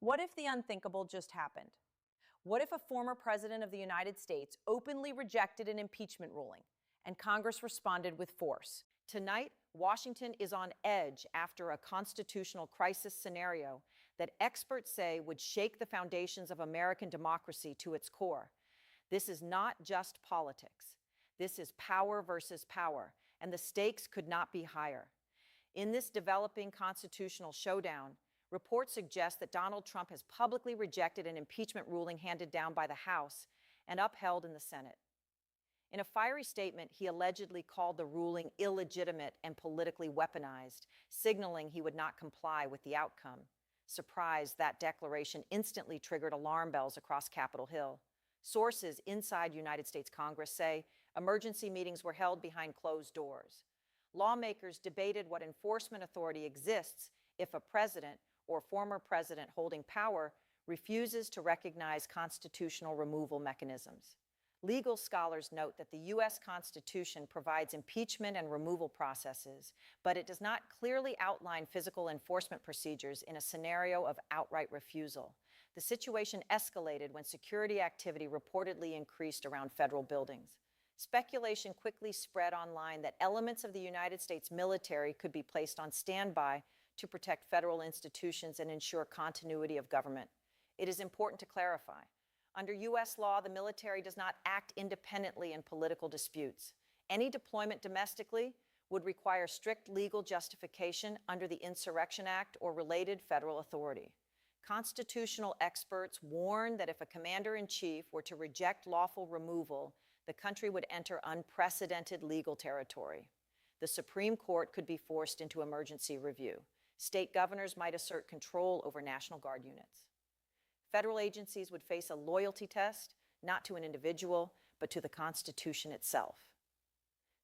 What if the unthinkable just happened? What if a former president of the United States openly rejected an impeachment ruling and Congress responded with force? Tonight, Washington is on edge after a constitutional crisis scenario that experts say would shake the foundations of American democracy to its core. This is not just politics. This is power versus power, and the stakes could not be higher. In this developing constitutional showdown, reports suggest that Donald Trump has publicly rejected an impeachment ruling handed down by the House and upheld in the Senate. In a fiery statement, he allegedly called the ruling illegitimate and politically weaponized, signaling he would not comply with the outcome. Surprised, that declaration instantly triggered alarm bells across Capitol Hill. Sources inside United States Congress say emergency meetings were held behind closed doors. Lawmakers debated what enforcement authority exists if a president or former president holding power refuses to recognize constitutional removal mechanisms. Legal scholars note that the U.S. Constitution provides impeachment and removal processes, but it does not clearly outline physical enforcement procedures in a scenario of outright refusal. The situation escalated when security activity reportedly increased around federal buildings. Speculation quickly spread online that elements of the United States military could be placed on standby to protect federal institutions and ensure continuity of government. It is important to clarify. Under U.S. law, the military does not act independently in political disputes. Any deployment domestically would require strict legal justification under the Insurrection Act or related federal authority. Constitutional experts warn that if a commander-in-chief were to reject lawful removal, the country would enter unprecedented legal territory. The Supreme Court could be forced into emergency review. State governors might assert control over National Guard units. Federal agencies would face a loyalty test, not to an individual, but to the Constitution itself.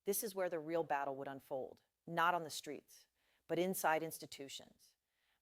This is where the real battle would unfold, not on the streets, but inside institutions.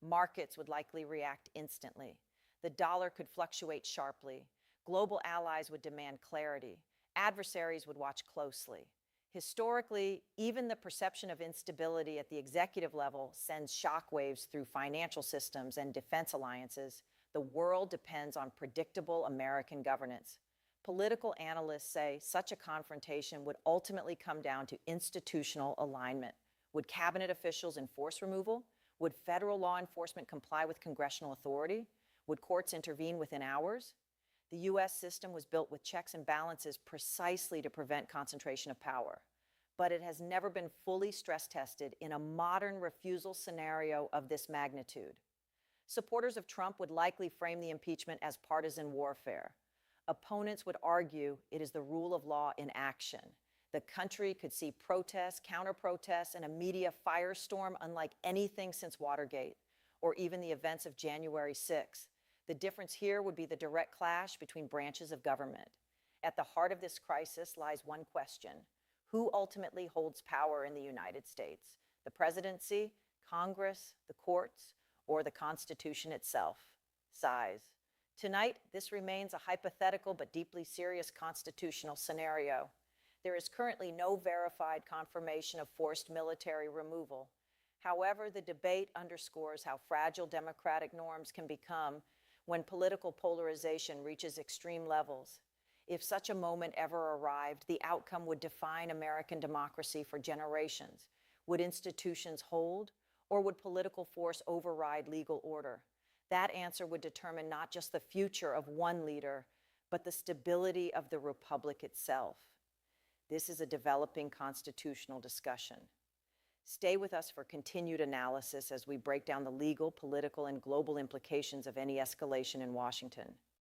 Markets would likely react instantly. The dollar could fluctuate sharply. Global allies would demand clarity. Adversaries would watch closely. Historically, even the perception of instability at the executive level sends shockwaves through financial systems and defense alliances. The world depends on predictable American governance. Political analysts say such a confrontation would ultimately come down to institutional alignment. Would cabinet officials enforce removal? Would federal law enforcement comply with congressional authority? Would courts intervene within hours? The U.S. system was built with checks and balances precisely to prevent concentration of power. But it has never been fully stress tested in a modern refusal scenario of this magnitude. Supporters of Trump would likely frame the impeachment as partisan warfare. Opponents would argue it is the rule of law in action. The country could see protests, counter-protests, and a media firestorm unlike anything since Watergate, or even the events of January 6th. The difference here would be the direct clash between branches of government. At the heart of this crisis lies one question: who ultimately holds power in the United States? The presidency, Congress, the courts, or the Constitution itself? Size. Tonight, this remains a hypothetical but deeply serious constitutional scenario. There is currently no verified confirmation of forced military removal. However, the debate underscores how fragile democratic norms can become when political polarization reaches extreme levels. If such a moment ever arrived, the outcome would define American democracy for generations. Would institutions hold, or would political force override legal order? That answer would determine not just the future of one leader, but the stability of the republic itself. This is a developing constitutional discussion. Stay with us for continued analysis as we break down the legal, political, and global implications of any escalation in Washington.